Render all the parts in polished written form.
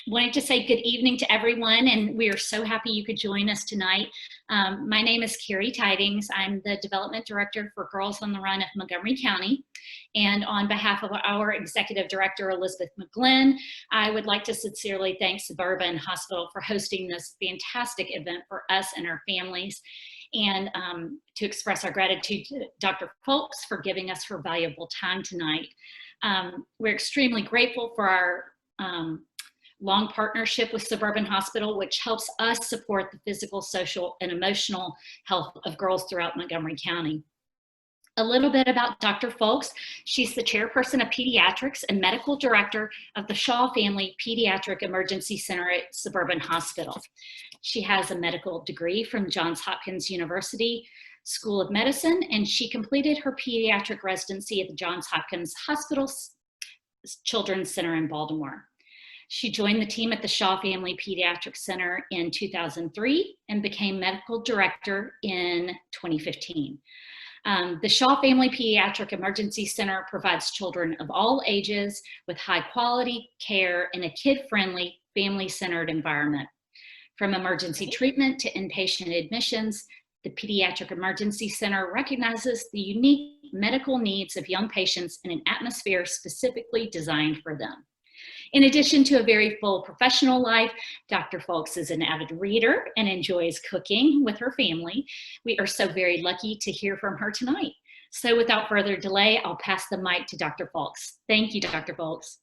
Wanted to say good evening to everyone, and we are so happy you could join us tonight. My name is Carrie Tidings. I'm the Development Director for Girls on the Run of Montgomery County. And on behalf of our Executive Director, Elizabeth McGlynn, I would like to sincerely thank Suburban Hospital for hosting this fantastic event for us and our families, and to express our gratitude to Dr. Foulkes for giving us her valuable time tonight. We're extremely grateful for our long partnership with Suburban Hospital, which helps us support the physical, social, and emotional health of girls throughout Montgomery County. A little bit about Dr. Foulkes. She's the chairperson of pediatrics and medical director of the Shaw Family Pediatric Emergency Center at Suburban Hospital. She has a medical degree from Johns Hopkins University School of Medicine, and she completed her pediatric residency at the Johns Hopkins Hospital Children's Center in Baltimore. She joined the team at the Shaw Family Pediatric Center in 2003 and became medical director in 2015. The Shaw Family Pediatric Emergency Center provides children of all ages with high quality care in a kid-friendly, family-centered environment. From emergency treatment to inpatient admissions, the Pediatric Emergency Center recognizes the unique medical needs of young patients in an atmosphere specifically designed for them. In addition to a very full professional life, Dr. Foulkes is an avid reader and enjoys cooking with her family. We are so very lucky to hear from her tonight. So without further delay, I'll pass the mic to Dr. Foulkes. Thank you, Dr. Foulkes.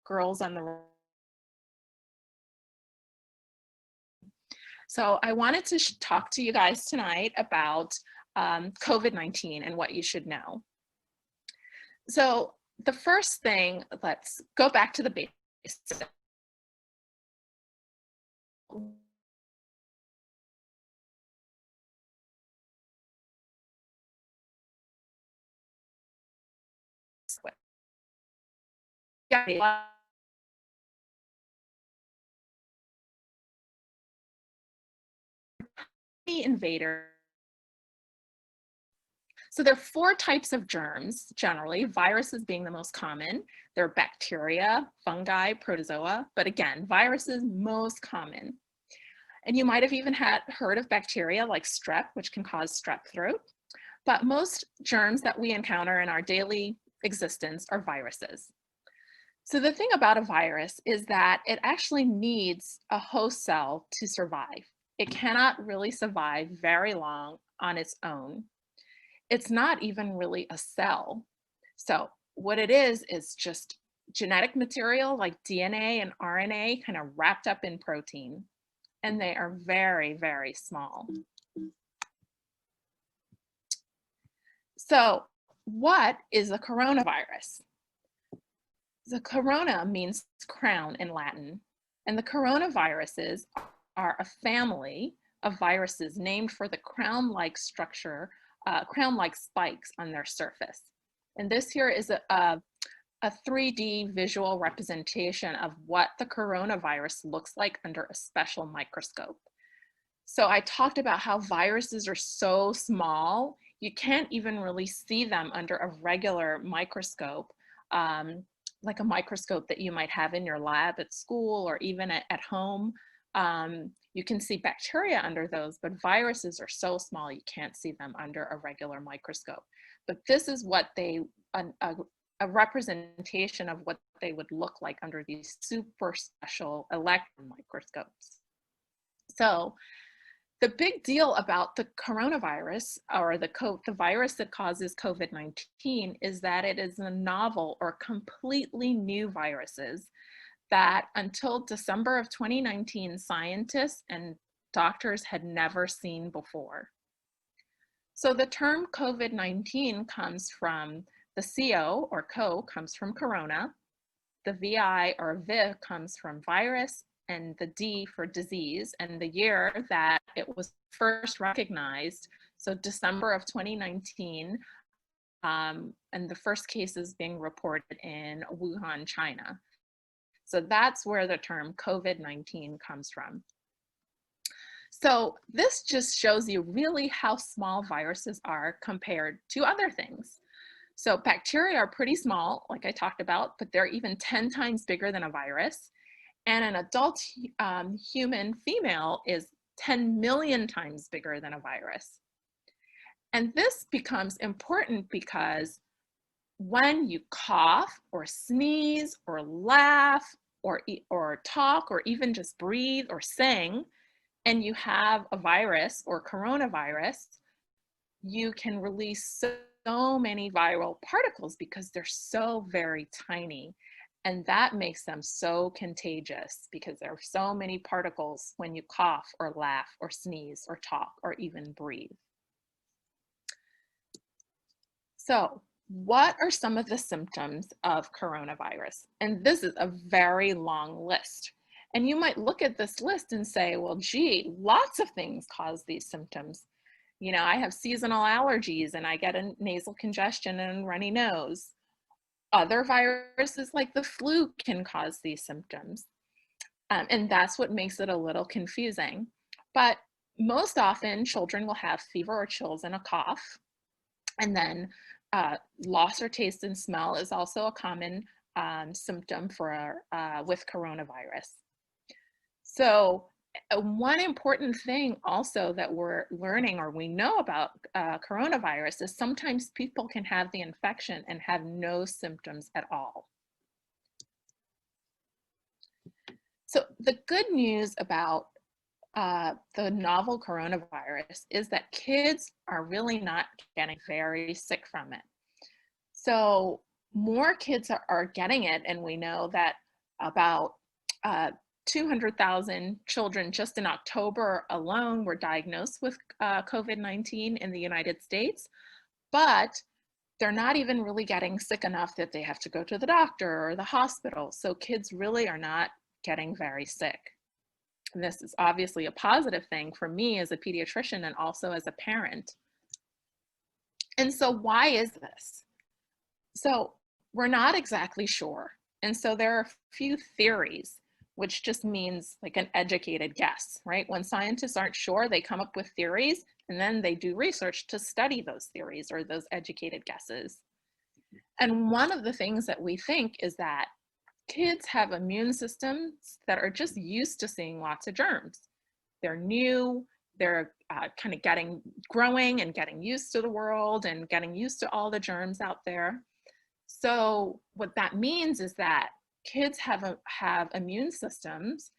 Girls on the Run. So I wanted to talk to you guys tonight about COVID-19 and what you should know. So the first thing, let's go back to the basics. Invader. So there are 4 types of germs, generally, viruses being the most common. There are bacteria, fungi, protozoa, but again, viruses most common. And you might have even heard of bacteria like strep, which can cause strep throat. But most germs that we encounter in our daily existence are viruses. So the thing about a virus is that it actually needs a host cell to survive. It cannot really survive very long on its own. It's not even really a cell. So what it is just genetic material like DNA and RNA kind of wrapped up in protein. And they are very, very small. So what is a coronavirus? The corona means crown in Latin, and the coronaviruses are a family of viruses named for the crown-like structure, crown-like spikes on their surface. And this here is a 3D visual representation of what the coronavirus looks like under a special microscope. So I talked about how viruses are so small, you can't even really see them under a regular microscope, like a microscope that you might have in your lab at school or even at home. You can see bacteria under those, but viruses are so small you can't see them under a regular microscope. But this is what a representation of what they would look like under these super special electron microscopes. So the big deal about the coronavirus, or the virus that causes COVID-19, is that it is a novel or completely new viruses that until December of 2019, scientists and doctors had never seen before. So the term COVID-19 comes from the CO, or co, comes from corona, the VI, or viv, comes from virus, and the D for disease, and the year that it was first recognized So December of 2019, and the first cases being reported in Wuhan, China. So that's where the term COVID-19 comes from. So this just shows you really how small viruses are compared to other things. So bacteria are pretty small, like I talked about, but they're even 10 times bigger than a virus. And an adult human female is 10 million times bigger than a virus. And this becomes important because when you cough or sneeze or laugh or talk or even just breathe or sing, and you have a virus or coronavirus, you can release so many viral particles because they're so very tiny. And that makes them so contagious because there are so many particles when you cough or laugh or sneeze or talk or even breathe. So what are some of the symptoms of coronavirus? And this is a very long list. And you might look at this list and say, well, gee, lots of things cause these symptoms. You know, I have seasonal allergies and I get a nasal congestion and runny nose. Other viruses like the flu can cause these symptoms. And that's what makes it a little confusing. But most often children will have fever or chills and a cough. And then loss or taste and smell is also a common symptom for with coronavirus. So one important thing also that we're learning or we know about coronavirus is sometimes people can have the infection and have no symptoms at all. So the good news about the novel coronavirus is that kids are really not getting very sick from it. So more kids are getting it, and we know that about 200,000 children just in October alone were diagnosed with COVID-19 in the United States, but they're not even really getting sick enough that they have to go to the doctor or the hospital. So kids really are not getting very sick. And this is obviously a positive thing for me as a pediatrician and also as a parent. And so why is this? So we're not exactly sure. And so there are a few theories, which just means like an educated guess, right? When scientists aren't sure, they come up with theories and then they do research to study those theories or those educated guesses. And one of the things that we think is that kids have immune systems that are just used to seeing lots of germs. They're new, they're kind of growing and getting used to the world and getting used to all the germs out there. So what that means is that kids have immune systems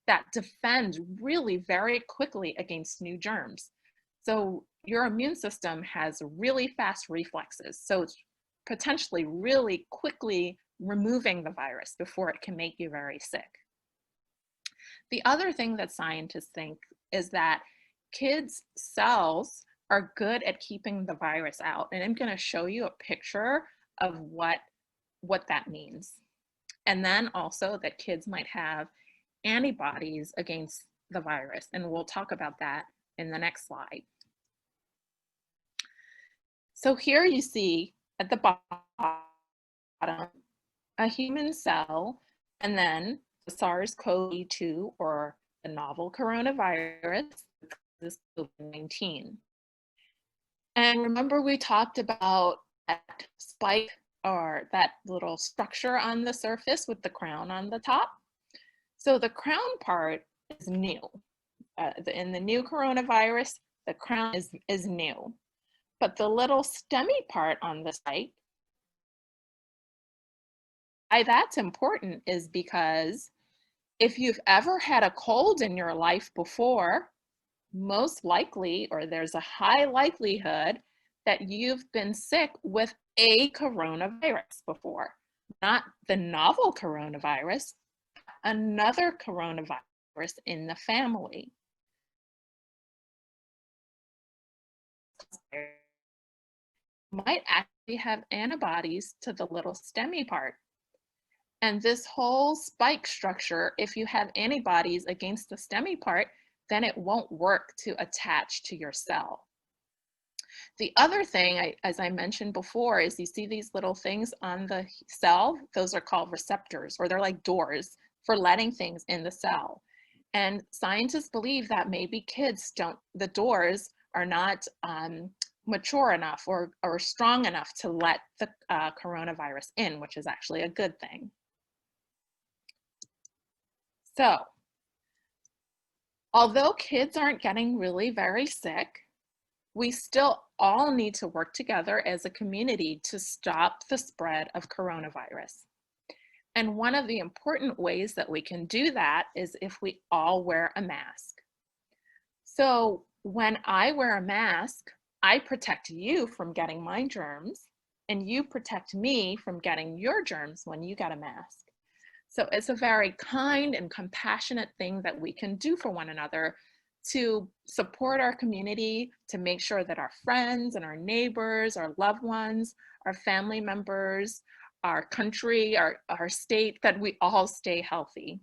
that defend really very quickly against new germs. So your immune system has really fast reflexes. So it's potentially really quickly removing the virus before it can make you very sick. The other thing that scientists think is that kids' cells are good at keeping the virus out. And I'm going to show you a picture of what that means. And then also that kids might have antibodies against the virus. And we'll talk about that in the next slide. So here you see at the bottom a human cell, and then the SARS-CoV-2 or the novel coronavirus, this COVID-19. And remember we talked about that spike or that little structure on the surface with the crown on the top. So the crown part is new. In the new coronavirus, the crown is new. But the little stemmy part on the site, why that's important is because if you've ever had a cold in your life before, most likely, or there's a high likelihood that you've been sick with a coronavirus before, not the novel coronavirus, another coronavirus in the family. Might actually have antibodies to the little stemmy part. And this whole spike structure, if you have antibodies against the stemmy part, then it won't work to attach to your cell. The other thing, as I mentioned before, is you see these little things on the cell. Those are called receptors, or they're like doors for letting things in the cell. And scientists believe that maybe the doors are not mature enough or strong enough to let the coronavirus in, which is actually a good thing. So, although kids aren't getting really very sick, we still all need to work together as a community to stop the spread of coronavirus. And one of the important ways that we can do that is if we all wear a mask. So when I wear a mask, I protect you from getting my germs, and you protect me from getting your germs when you get a mask. So it's a very kind and compassionate thing that we can do for one another to support our community, to make sure that our friends and our neighbors, our loved ones, our family members, our country, our state, that we all stay healthy.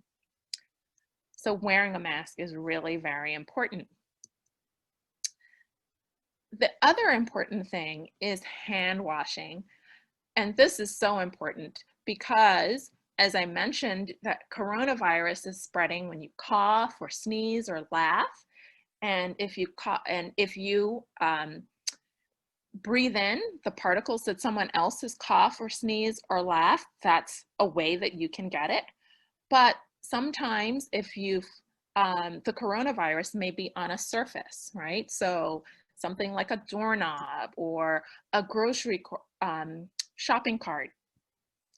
So wearing a mask is really very important. The other important thing is hand washing. And this is so important because, as I mentioned, that coronavirus is spreading when you cough or sneeze or laugh. And if you breathe in the particles that someone else has coughed or sneezed or laughed, that's a way that you can get it. But sometimes if the coronavirus may be on a surface, right? So something like a doorknob or a grocery shopping cart.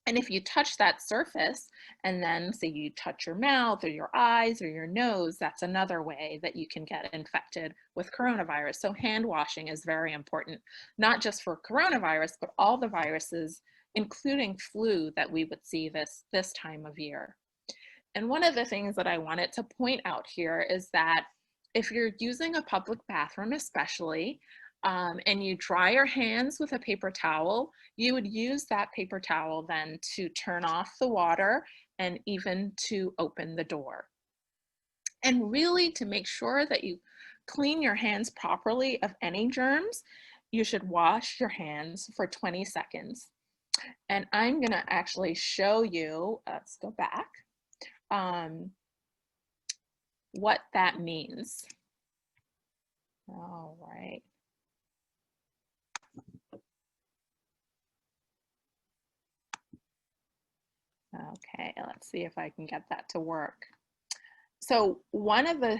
And if you touch that surface and then say you touch your mouth or your eyes or your nose, that's another way that you can get infected with coronavirus. So hand washing is very important, not just for coronavirus, but all the viruses, including flu that we would see this time of year. And one of the things that I wanted to point out here is that if you're using a public bathroom especially, and you dry your hands with a paper towel, you would use that paper towel then to turn off the water and even to open the door. And really, to make sure that you clean your hands properly of any germs, you should wash your hands for 20 seconds. And I'm gonna actually show you, let's go back, what that means. All right. Okay, let's see if I can get that to work. So one of the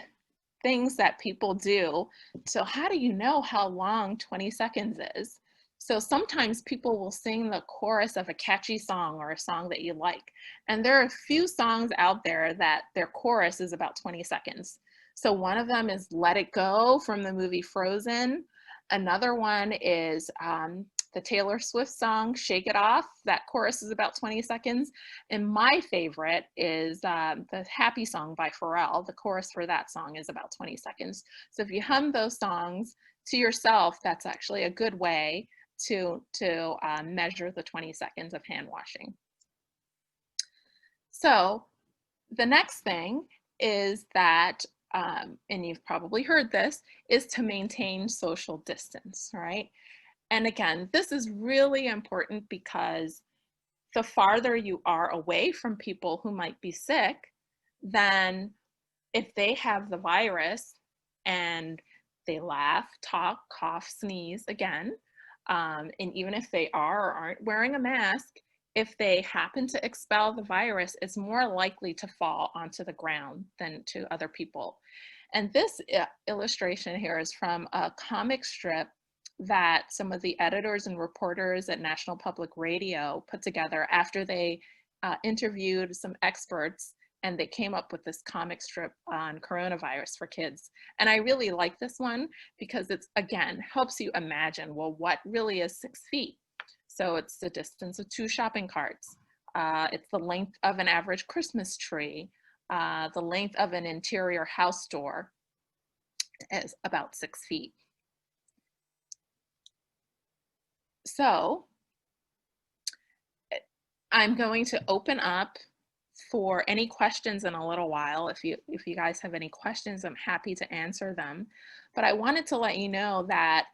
things that people do, so how do you know how long 20 seconds is? So sometimes people will sing the chorus of a catchy song or a song that you like. And there are a few songs out there that their chorus is about 20 seconds. So one of them is Let It Go from the movie Frozen. Another one is the Taylor Swift song, Shake It Off. That chorus is about 20 seconds. And my favorite is the Happy Song by Pharrell. The chorus for that song is about 20 seconds. So if you hum those songs to yourself, that's actually a good way to measure the 20 seconds of hand washing. So the next thing is that, and you've probably heard this, is to maintain social distance, right? And again, this is really important because the farther you are away from people who might be sick, then if they have the virus and they laugh, talk, cough, sneeze again, and even if they are or aren't wearing a mask, if they happen to expel the virus, it's more likely to fall onto the ground than to other people. And this illustration here is from a comic strip that some of the editors and reporters at National Public Radio put together after they interviewed some experts, and they came up with this comic strip on coronavirus for kids. And I really like this one because it's, again, helps you imagine, well, what really is 6 feet? So it's the distance of 2 shopping carts. It's the length of an average Christmas tree. The length of an interior house door is about 6 feet. So I'm going to open up for any questions in a little while. If you guys have any questions, I'm happy to answer them. But I wanted to let you know that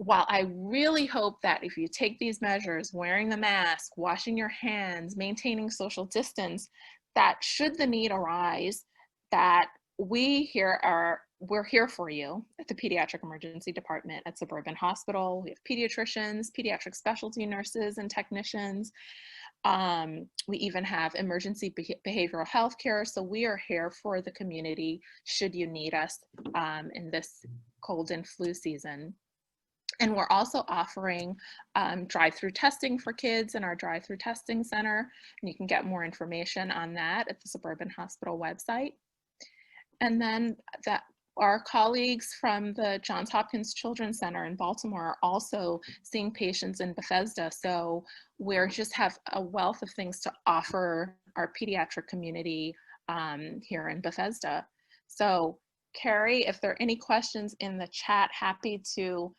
while I really hope that if you take these measures, wearing the mask, washing your hands, maintaining social distance, that should the need arise, that we're here for you at the Pediatric Emergency Department at Suburban Hospital. We have pediatricians, pediatric specialty nurses and technicians. We even have emergency behavioral health care. So we are here for the community should you need us in this cold and flu season. And we're also offering drive-through testing for kids in our drive-through testing center. And you can get more information on that at the Suburban Hospital website. And then our colleagues from the Johns Hopkins Children's Center in Baltimore are also seeing patients in Bethesda. So we just have a wealth of things to offer our pediatric community here in Bethesda. So Carrie, if there are any questions in the chat, happy to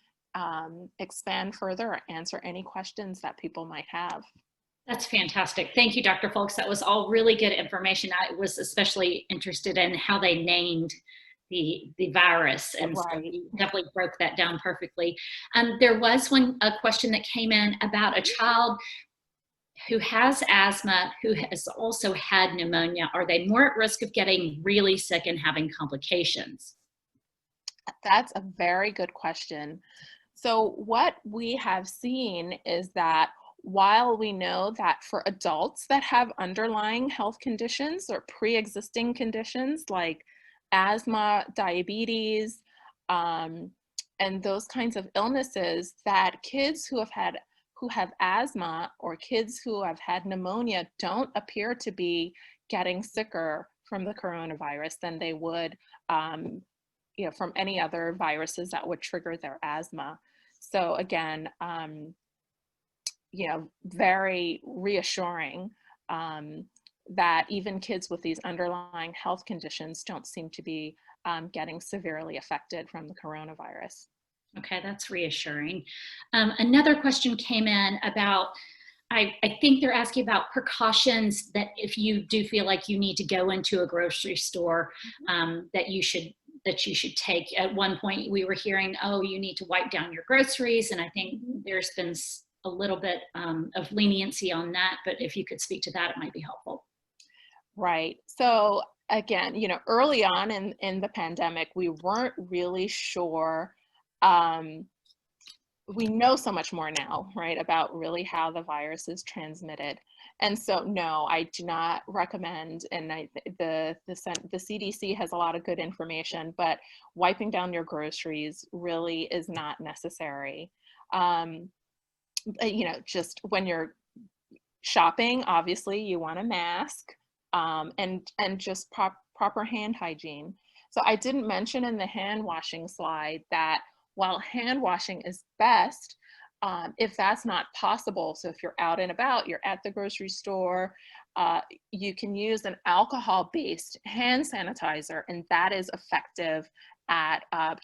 expand further or answer any questions that people might have. That's fantastic. Thank you, Dr. Foulkes. That was all really good information. I was especially interested in how they named the virus, and Right. So you definitely broke that down perfectly. There was a question that came in about a child who has asthma, who has also had pneumonia. Are they more at risk of getting really sick and having complications? That's a very good question. So what we have seen is that while we know that for adults that have underlying health conditions or pre-existing conditions like asthma, diabetes, and those kinds of illnesses, that kids who have asthma or kids who have had pneumonia don't appear to be getting sicker from the coronavirus than they would from any other viruses that would trigger their asthma. So again, very reassuring that even kids with these underlying health conditions don't seem to be getting severely affected from the coronavirus. Okay, that's reassuring. Another question came in about, I think they're asking about precautions that if you do feel like you need to go into a grocery store, that you should take. At one point we were hearing, oh, you need to wipe down your groceries. And I think there's been a little bit of leniency on that, but if you could speak to that, it might be helpful. Right. So again, early on in the pandemic, we weren't really sure. We know so much more now, right, about really how the virus is transmitted. And so, no, I do not recommend, and the CDC has a lot of good information, but wiping down your groceries really is not necessary. Just when you're shopping, obviously you want a mask, and just proper hand hygiene. So I didn't mention in the hand washing slide that while hand washing is best, if that's not possible, so if you're out and about, you're at the grocery store, you can use an alcohol-based hand sanitizer, and that is effective at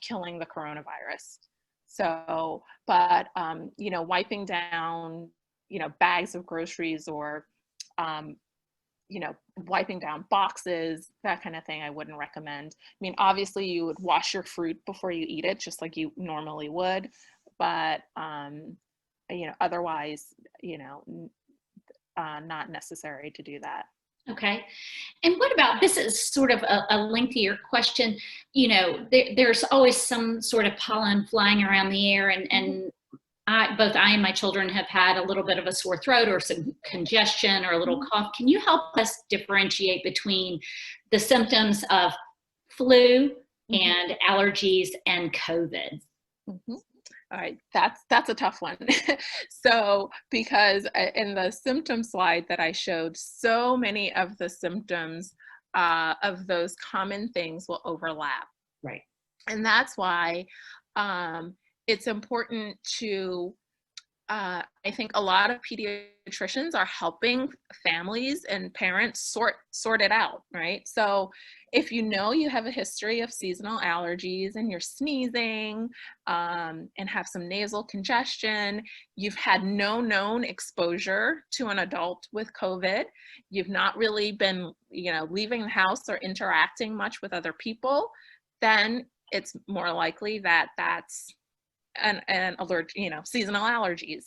killing the coronavirus. So, but, wiping down, bags of groceries or, wiping down boxes, that kind of thing, I wouldn't recommend. I mean, obviously you would wash your fruit before you eat it, just like you normally would, but, otherwise, not necessary to do that. Okay. And what about, this is sort of a lengthier question, there's always some sort of pollen flying around the air, and both I and my children have had a little bit of a sore throat or some congestion or a little cough. Can you help us differentiate between the symptoms of flu and allergies and COVID? All right, that's a tough one. So, because in the symptom slide that I showed, so many of the symptoms of those common things will overlap. Right. And that's why it's important to, I think a lot of pediatricians are helping families and parents sort it out, right? So if you have a history of seasonal allergies and you're sneezing and have some nasal congestion, you've had no known exposure to an adult with COVID, you've not really been, leaving the house or interacting much with other people, then it's more likely that that's and seasonal allergies.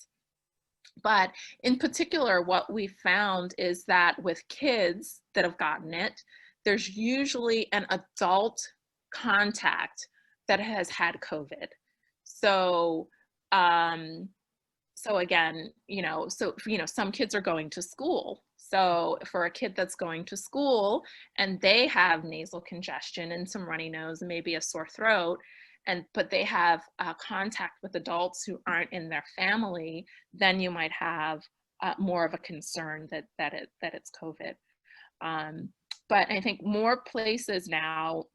But in particular, what we found is that with kids that have gotten it, there's usually an adult contact that has had COVID. So, so again, some kids are going to school. So for a kid that's going to school and they have nasal congestion and some runny nose and maybe a sore throat, but they have contact with adults who aren't in their family, then you might have more of a concern that it's COVID. But I think more places now,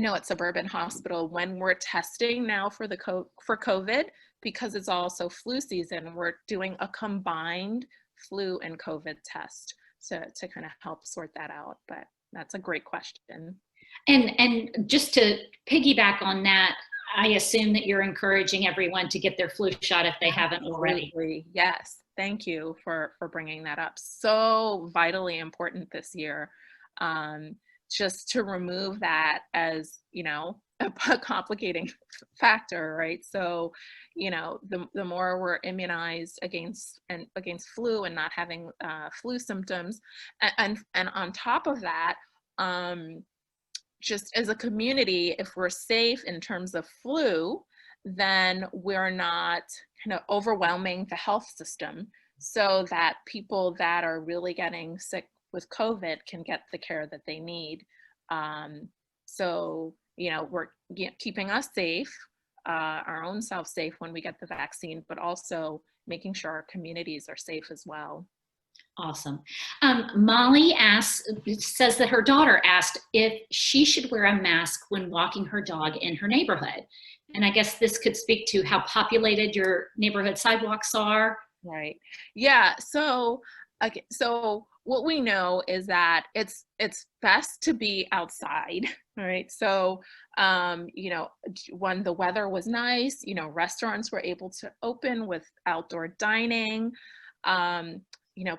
at Suburban Hospital, when we're testing now for COVID, because it's also flu season, we're doing a combined flu and COVID test to kind of help sort that out. But that's a great question. And just to piggyback on that, I assume that you're encouraging everyone to get their flu shot if they haven't already. Yes, thank you for bringing that up. So vitally important this year, just to remove that as, a complicating factor, right? So, the more we're immunized against flu and not having flu symptoms, and on top of that, just as a community, if we're safe in terms of flu, then we're not kind of overwhelming the health system, so that people that are really getting sick with COVID can get the care that they need. So, we're keeping us safe, our own self safe when we get the vaccine, but also making sure our communities are safe as well. Awesome. Molly says that her daughter asked if she should wear a mask when walking her dog in her neighborhood. And I guess this could speak to how populated your neighborhood sidewalks are. Right. Yeah. So what we know is that it's best to be outside, right? So, when the weather was nice, restaurants were able to open with outdoor dining.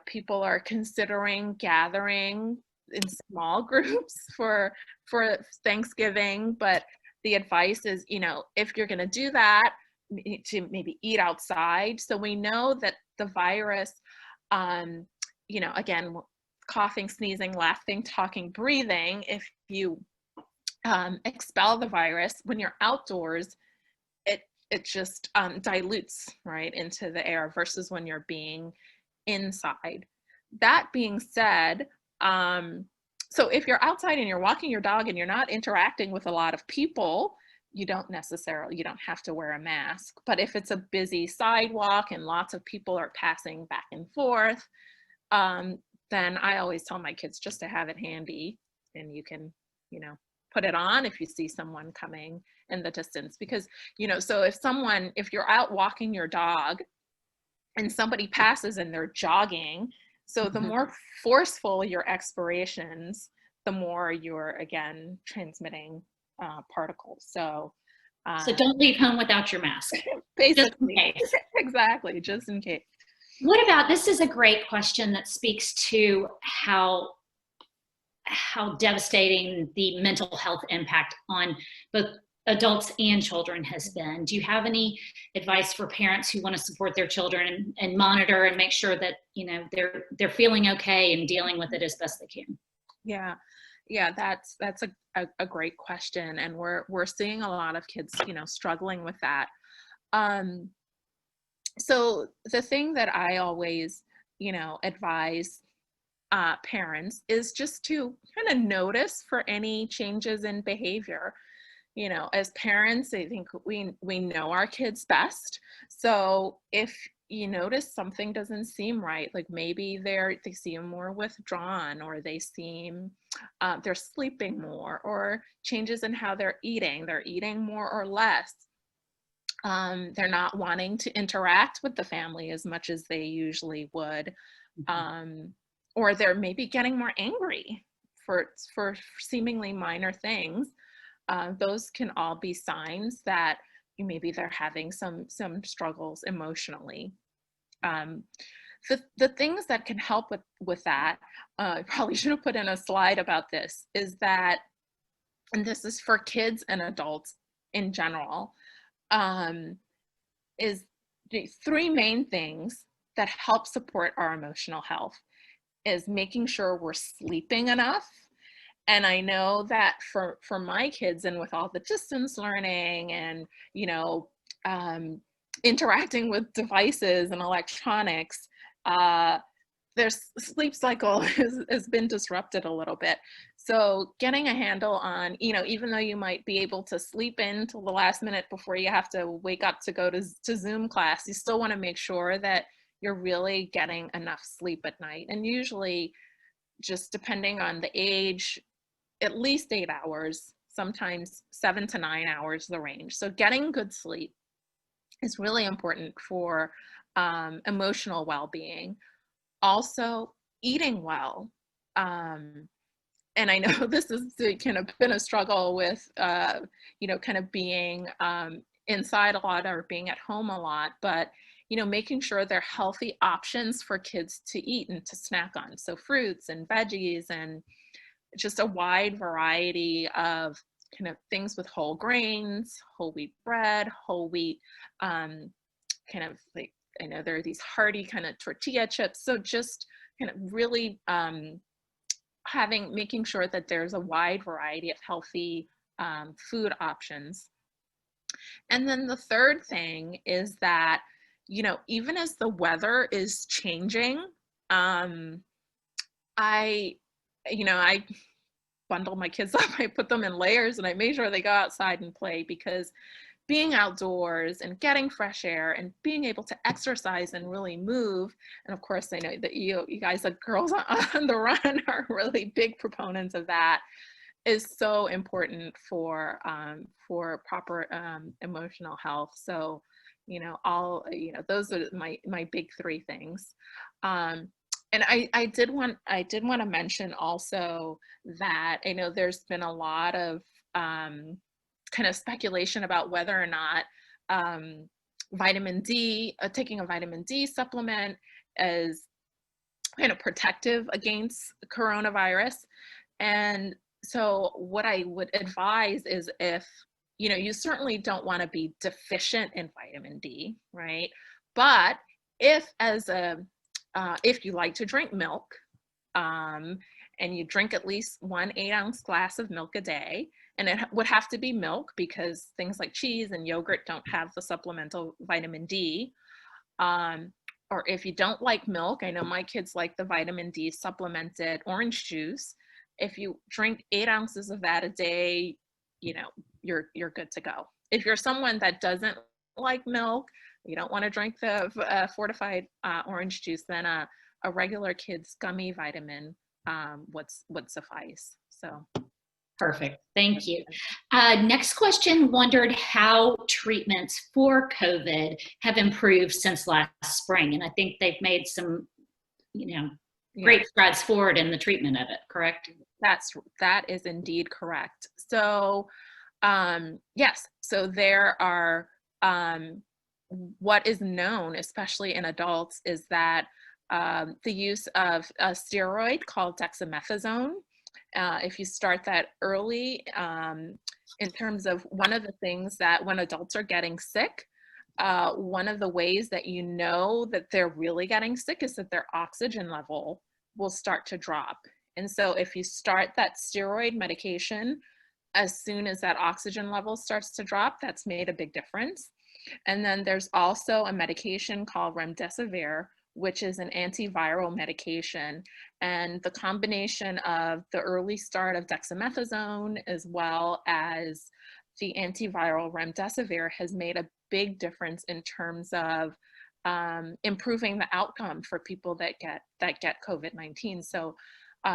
People are considering gathering in small groups for Thanksgiving, but the advice is, if you're going to do that, to maybe eat outside. So we know that the virus, again, coughing, sneezing, laughing, talking, breathing, if you expel the virus when you're outdoors, it just dilutes right into the air versus when you're being inside. That being said, so if you're outside and you're walking your dog and you're not interacting with a lot of people, you don't have to wear a mask. But if it's a busy sidewalk and lots of people are passing back and forth, then I always tell my kids just to have it handy, and you can, put it on if you see someone coming in the distance. Because, so if you're out walking your dog and somebody passes and they're jogging, so the more forceful your expirations, the more you're, again, transmitting particles. So don't leave home without your mask. Basically. Just exactly, just in case. What about, this is a great question that speaks to how devastating the mental health impact on both adults and children has been. Do you have any advice for parents who want to support their children and monitor and make sure that they're feeling okay and dealing with it as best they can? Yeah, that's a great question, and we're seeing a lot of kids struggling with that. So the thing that I always advise parents is just to kind of notice for any changes in behavior. As parents, I think we know our kids best. So if you notice something doesn't seem right, like maybe they seem more withdrawn, or they seem they're sleeping more, or changes in how they're eating more or less, they're not wanting to interact with the family as much as they usually would, or they're maybe getting more angry for seemingly minor things. Those can all be signs that maybe they're having some struggles emotionally. The things that can help with that, I probably should have put in a slide about this, is that, and this is for kids and adults in general, is the three main things that help support our emotional health is making sure we're sleeping enough. And I know that for my kids, and with all the distance learning and, you know, interacting with devices and electronics, their sleep cycle has been disrupted a little bit. So getting a handle on, you know, even though you might be able to sleep in till the last minute before you have to wake up to go to Zoom class, you still want to make sure that you're really getting enough sleep at night. And usually, just depending on the age, at least 8 hours, sometimes 7 to 9 hours, the range. So getting good sleep is really important for emotional well-being. Also, eating well. And I know this is kind of been a struggle with, you know, kind of being inside a lot or being at home a lot, but, you know, making sure they're healthy options for kids to eat and to snack on. So fruits and veggies and just a wide variety of kind of things with whole grains, whole wheat bread, whole wheat, kind of like, I know there are these hearty kind of tortilla chips. So just kind of really making sure that there's a wide variety of healthy food options. And then the third thing is that, you know, even as the weather is changing, I bundle my kids up, I put them in layers, and I make sure they go outside and play, because being outdoors and getting fresh air and being able to exercise and really move, and of course I know that you guys, like Girls on the Run, are really big proponents of that, is so important for proper emotional health. So, you know, those are my big three things. And I did want to mention also that I know there's been a lot of kind of speculation about whether or not vitamin D, taking a vitamin D supplement is kind of protective against coronavirus. And so what I would advise is, if, you know, you certainly don't want to be deficient in vitamin D, right? But if if you like to drink milk, and you drink at least 1 8-ounce glass of milk a day, and it would have to be milk because things like cheese and yogurt don't have the supplemental vitamin D. Or if you don't like milk, I know my kids like the vitamin D supplemented orange juice. If you drink 8 ounces of that a day, you know, you're good to go. If you're someone that doesn't like milk, you don't want to drink the fortified orange juice, then a regular kid's gummy vitamin would suffice. So. Perfect. Thank you. Next question wondered how treatments for COVID have improved since last spring. And I think they've made some, you know, great strides forward in the treatment of it, correct? That is indeed correct. So, yes, so there are, what is known, especially in adults, is that the use of a steroid called dexamethasone, if you start that early, in terms of one of the things that when adults are getting sick, one of the ways that you know that they're really getting sick is that their oxygen level will start to drop. And so if you start that steroid medication, as soon as that oxygen level starts to drop, that's made a big difference. And then there's also a medication called remdesivir, which is an antiviral medication. And the combination of the early start of dexamethasone as well as the antiviral remdesivir has made a big difference in terms of improving the outcome for people that get COVID-19. So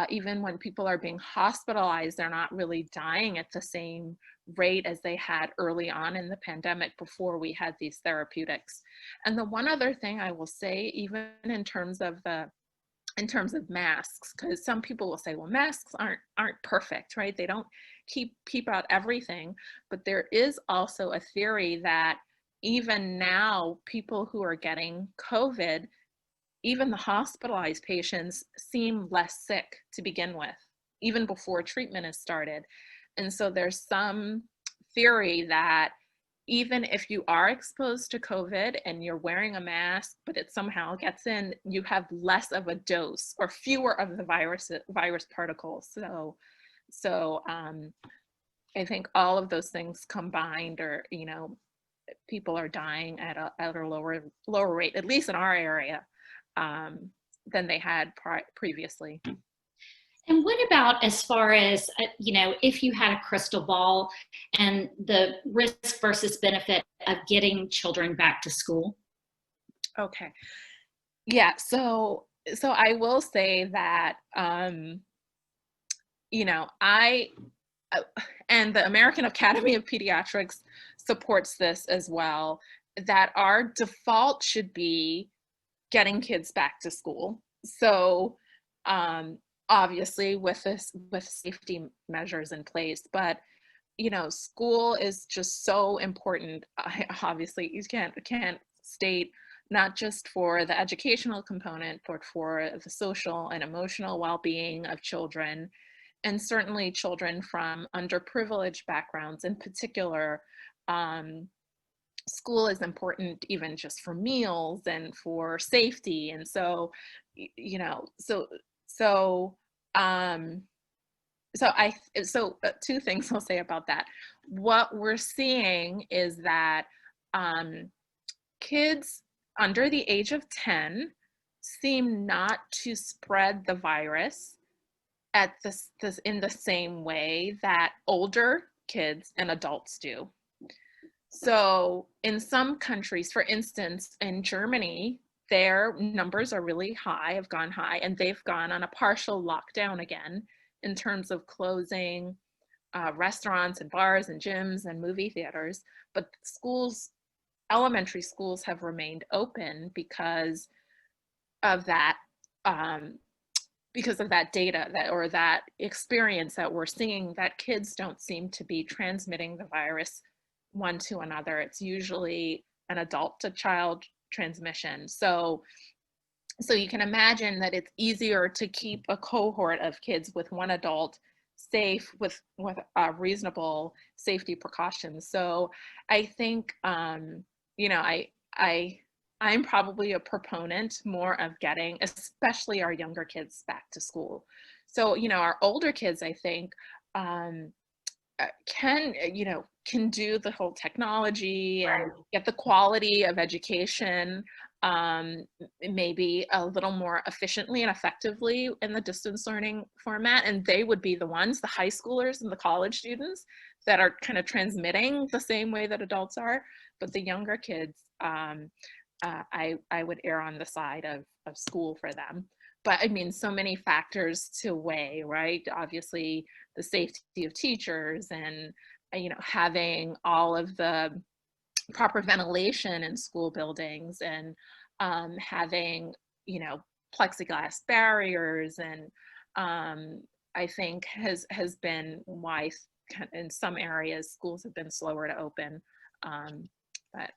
even when people are being hospitalized, they're not really dying at the same rate as they had early on in the pandemic before we had these therapeutics. And the one other thing I will say, even in terms of masks, because some people will say, well, masks aren't perfect, right? They don't keep out everything, but there is also a theory that even now, people who are getting COVID, even the hospitalized patients, seem less sick to begin with, even before treatment is started. And so there's some theory that, even if you are exposed to COVID and you're wearing a mask, but it somehow gets in, you have less of a dose or fewer of the virus particles. So I think all of those things combined, or people are dying at a lower rate, at least in our area, than they had previously. And what about as far as, if you had a crystal ball and the risk versus benefit of getting children back to school? Okay. Yeah. So I will say that, I and the American Academy of Pediatrics supports this as well, that our default should be getting kids back to school. So obviously with safety measures in place, but school is just so important. Obviously you can't state, not just for the educational component, but for the social and emotional well-being of children, and certainly children from underprivileged backgrounds in particular. School is important even just for meals and for safety. And so, so um, two things I'll say about that. What we're seeing is that kids under the age of 10 seem not to spread the virus at this in the same way that older kids and adults do. So in some countries, for instance, in Germany, their numbers are really high, have gone high, and they've gone on a partial lockdown again in terms of closing restaurants and bars and gyms and movie theaters. But schools, elementary schools, have remained open because of that data, or that experience that we're seeing, that kids don't seem to be transmitting the virus one to another. It's usually an adult to child transmission. So you can imagine that it's easier to keep a cohort of kids with one adult safe with reasonable safety precautions. So I think, I'm probably a proponent more of getting, especially our younger kids, back to school. So, our older kids, I think, can do the whole technology and get the quality of education, maybe a little more efficiently and effectively in the distance learning format. And they would be the ones, the high schoolers and the college students, that are kind of transmitting the same way that adults are. But the younger kids, I would err on the side of school for them. But I mean, so many factors to weigh, right? Obviously, the safety of teachers, and having all of the proper ventilation in school buildings, and having plexiglass barriers, and I think has been why in some areas schools have been slower to open. But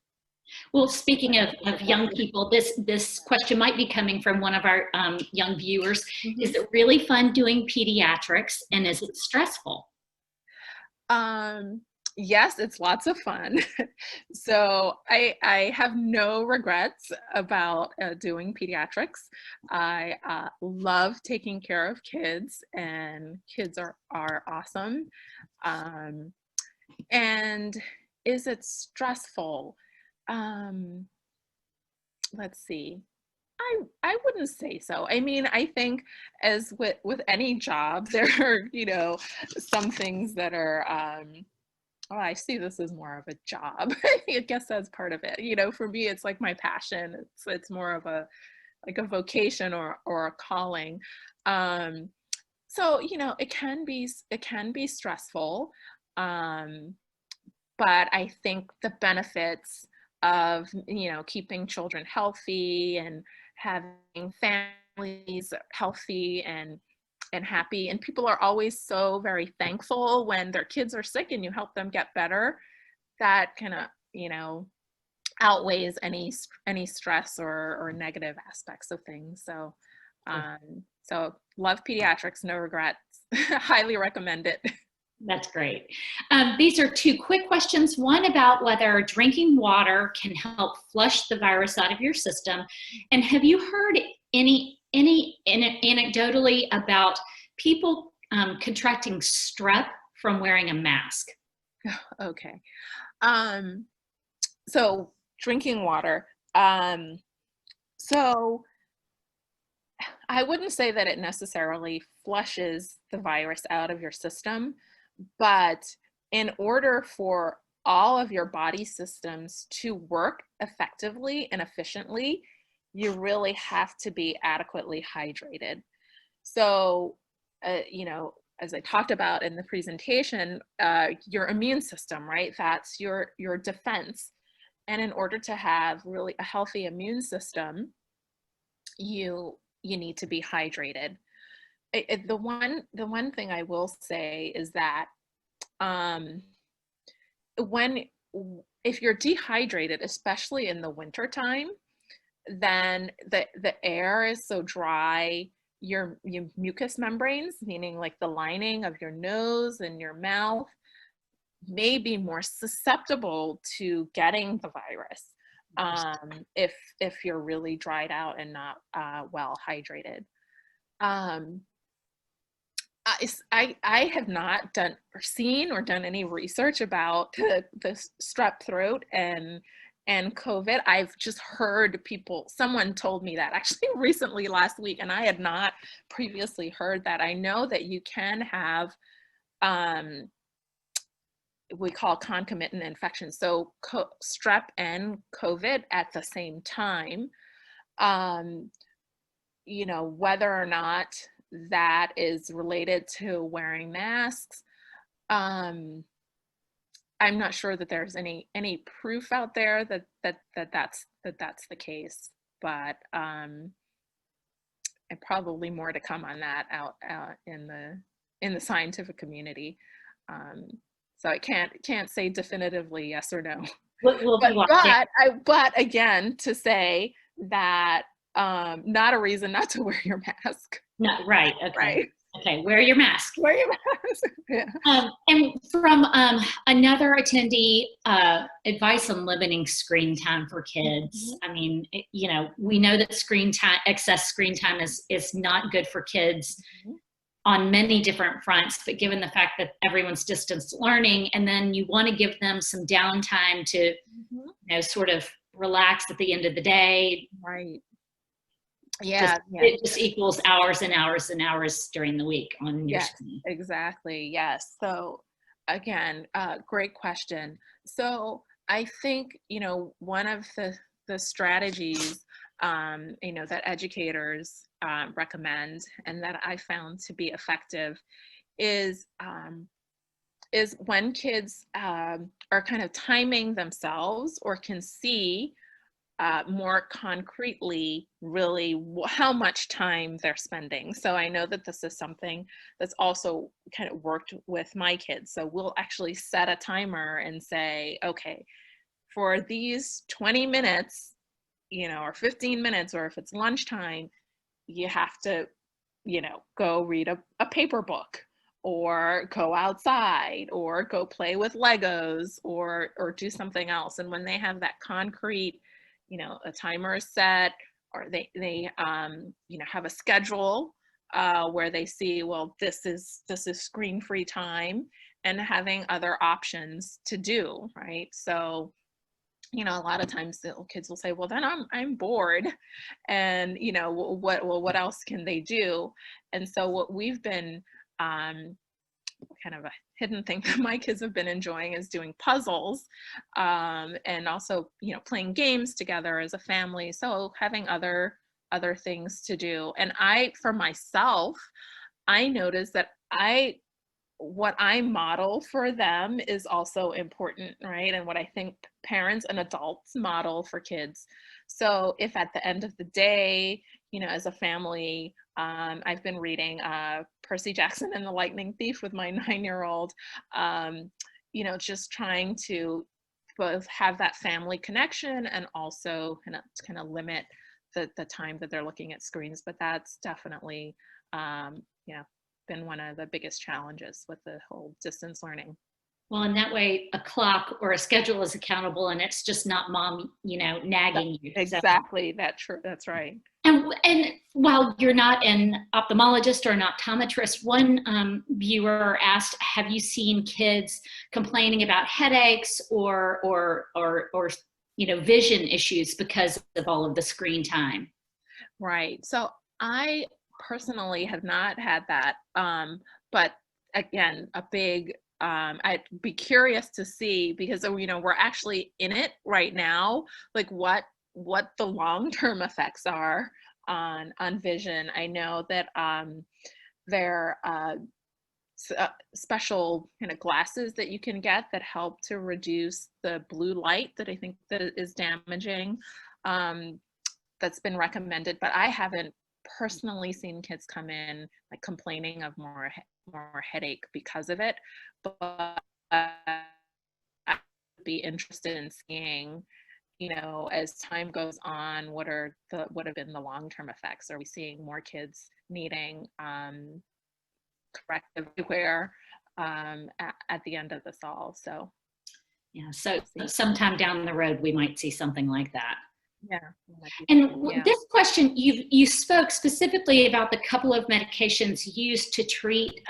Well, speaking of young people, this question might be coming from one of our young viewers. mm-hmm. Is it really fun doing pediatrics, and is it stressful? Yes, it's lots of fun. So I have no regrets about doing pediatrics. I love taking care of kids, and kids are awesome. And is it stressful? Let's see. I wouldn't say so. I mean, I think, as with any job, there are some things that are oh, I see this as more of a job. I guess that's part of it. For me, it's like my passion. It's more of a vocation or a calling. So it can be stressful, but I think the benefits of keeping children healthy and having families healthy and happy, and people are always so very thankful when their kids are sick and you help them get better, that kind of outweighs any stress or negative aspects of things. So so love pediatrics, no regrets. Highly recommend it. That's great. These are two quick questions. One about whether drinking water can help flush the virus out of your system. And have you heard any anecdotally about people contracting strep from wearing a mask? Okay. So drinking water. So I wouldn't say that it necessarily flushes the virus out of your system, but in order for all of your body systems to work effectively and efficiently, you really have to be adequately hydrated. So, as I talked about in the presentation, your immune system, right? That's your defense. And in order to have really a healthy immune system, you need to be hydrated. The one thing I will say is that when if you're dehydrated, especially in the winter time, then the air is so dry, your mucous membranes, meaning like the lining of your nose and your mouth, may be more susceptible to getting the virus if you're really dried out and not well hydrated. I have not done or seen or done any research about the strep throat and COVID. I've just heard someone told me that actually recently last week, and I had not previously heard that. I know that you can have we call concomitant infection. So strep and COVID at the same time, whether or not that is related to wearing masks. I'm not sure that there's any proof out there that's the case, but and probably more to come on that out in the scientific community. So I can't say definitively yes or no. We'll be watching. But again, to say that not a reason not to wear your mask. No, right. Okay. Right. Okay. Wear your mask. Wear your mask. Yeah. And from another attendee, advice on limiting screen time for kids. I mean, we know that excess screen time is not good for kids on many different fronts, but given the fact that everyone's distance learning, and then you want to give them some downtime to, sort of relax at the end of the day. Right. Yeah. It just equals hours and hours and hours during the week on your screen. Exactly. Yes. So again, great question. So I think, one of the strategies, that educators recommend and that I found to be effective is when kids are kind of timing themselves or can see more concretely really how much time they're spending. So I know that this is something that's also kind of worked with my kids. So we'll actually set a timer and say, okay, for these 20 minutes, or 15 minutes, or if it's lunchtime, you have to, go read a paper book, or go outside, or go play with Legos, or do something else. And when they have that concrete, a timer is set, or they have a schedule where they see, well, this is screen-free time, and having other options to do, right? So, a lot of times the kids will say, well, then I'm bored, and what else can they do? And so what we've been kind of a hidden thing that my kids have been enjoying is doing puzzles, and also playing games together as a family. So having other things to do. And for myself, I noticed that what I model for them is also important, right? And what I think parents and adults model for kids. So if at the end of the day, as a family, I've been reading Percy Jackson and the Lightning Thief with my 9-year-old, just trying to both have that family connection and also kind of limit the time that they're looking at screens. But that's definitely, been one of the biggest challenges with the whole distance learning. Well, in that way, a clock or a schedule is accountable, and it's just not mom, nagging you. Exactly. That's right. And while you're not an ophthalmologist or an optometrist, one viewer asked, "Have you seen kids complaining about headaches or vision issues because of all of the screen time?" Right. So I personally have not had that, but again, a big. I'd be curious to see, because we're actually in it right now, like what the long-term effects are on vision. I know that there are special kind of glasses that you can get that help to reduce the blue light that I think that is damaging. That's been recommended, but I haven't personally seen kids come in like complaining of more headache because of it. But I'd be interested in seeing, as time goes on, what have been the long-term effects? Are we seeing more kids needing corrective wear at the end of this all? So yeah, so sometime down the road we might see something like that. Yeah. And this question, you spoke specifically about the couple of medications used to treat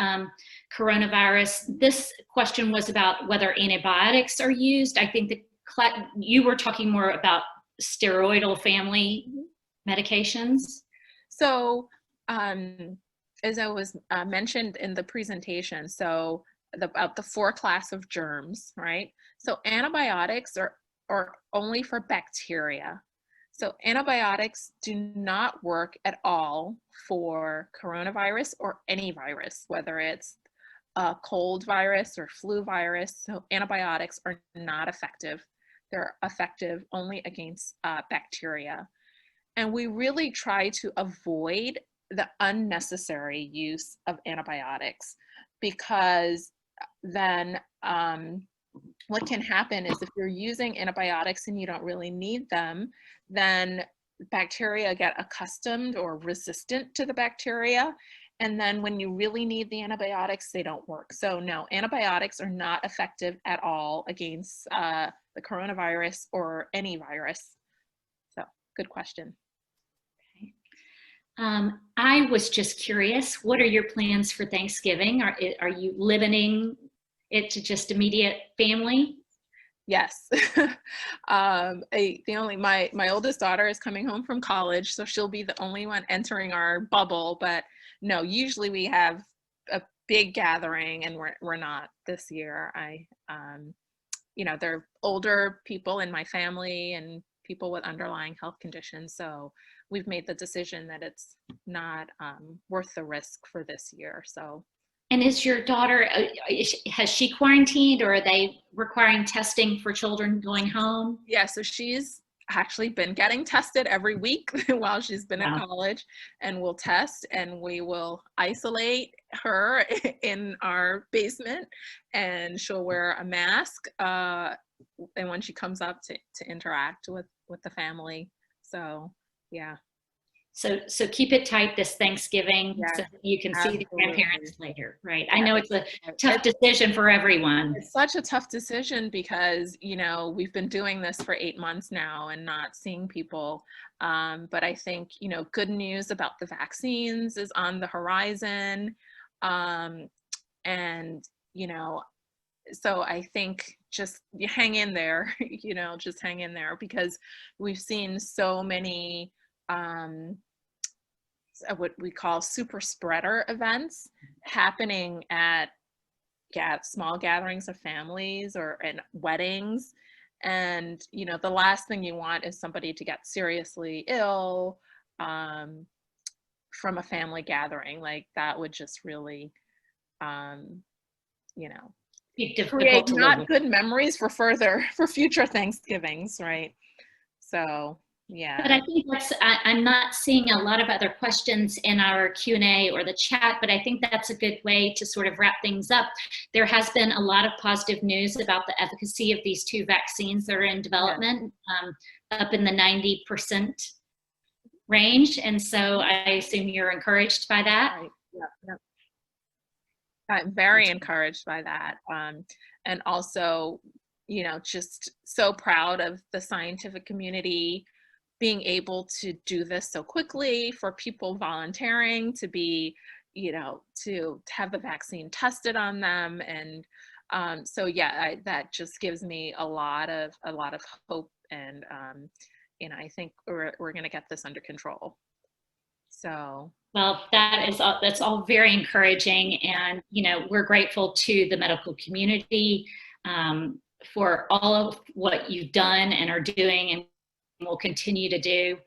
coronavirus. This question was about whether antibiotics are used. I think that you were talking more about steroidal family medications. So, as I was mentioned in the presentation, so about the 4 class of germs, right? So antibiotics are only for bacteria. So antibiotics do not work at all for coronavirus or any virus, whether it's a cold virus or flu virus. So antibiotics are not effective. They're effective only against bacteria. And we really try to avoid the unnecessary use of antibiotics, because then what can happen is if you're using antibiotics and you don't really need them, then bacteria get accustomed or resistant to the bacteria. And then when you really need the antibiotics, they don't work. So no, antibiotics are not effective at all against the coronavirus or any virus. So good question. I was just curious, what are your plans for Thanksgiving? Are you limiting it to just immediate family? Yes. My oldest daughter is coming home from college, so she'll be the only one entering our bubble. But no, usually we have a big gathering, and we're not this year. There are older people in my family and people with underlying health conditions, so we've made the decision that it's not worth the risk for this year. So. And is your daughter, has she quarantined, or are they requiring testing for children going home? Yeah, so she's actually been getting tested every week while she's been at college, and we'll test and we will isolate her in our basement, and she'll wear a mask and when she comes up to interact with the family. So yeah. So keep it tight this Thanksgiving, so that you can see the grandparents later, right? I know it's a tough decision for everyone. It's such a tough decision because, we've been doing this for 8 months now and not seeing people. But I think, good news about the vaccines is on the horizon. So I think just you hang in there, just hang in there, because we've seen so many what we call super spreader events happening at small gatherings of families or in weddings. And, the last thing you want is somebody to get seriously ill from a family gathering. Like that would just really, create not good memories for future Thanksgivings, right? So, yeah. But I think I'm not seeing a lot of other questions in our Q&A or the chat, but I think that's a good way to sort of wrap things up. There has been a lot of positive news about the efficacy of these 2 vaccines that are in development, up in the 90% range. And so I assume you're encouraged by that. Right. Yeah. I'm very encouraged by that. And also, just so proud of the scientific community being able to do this so quickly, for people volunteering to be, to have the vaccine tested on them. And so yeah, that just gives me a lot of hope. And I think we're going to get this under control. So Well, that's all very encouraging, and we're grateful to the medical community for all of what you've done and are doing, and will continue to do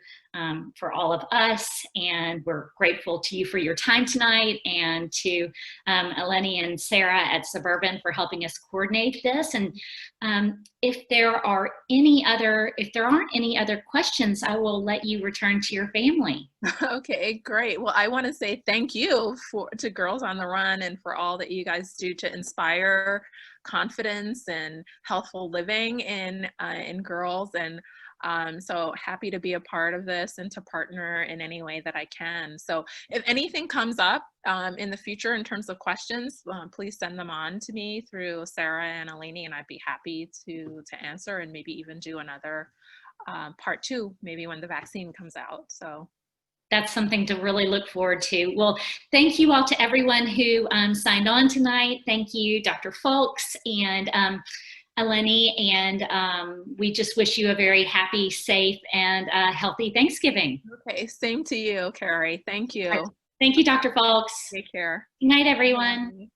for all of us. And we're grateful to you for your time tonight, and to Eleni and Sarah at Suburban for helping us coordinate this. And if there aren't any other questions, I will let you return to your family. Okay, great. Well, I want to say thank you to Girls on the Run, and for all that you guys do to inspire confidence and healthful living in girls. And so happy to be a part of this and to partner in any way that I can. So if anything comes up in the future in terms of questions, please send them on to me through Sarah and Eleni, and I'd be happy to answer, and maybe even do another part 2, maybe when the vaccine comes out. So that's something to really look forward to. Well, thank you all to everyone who signed on tonight. Thank you, Dr. Foulkes and Eleni, and we just wish you a very happy, safe, and healthy Thanksgiving. Okay, same to you, Carrie. Thank you. Thank you, Dr. Foulkes. Take care. Good night, everyone. Bye.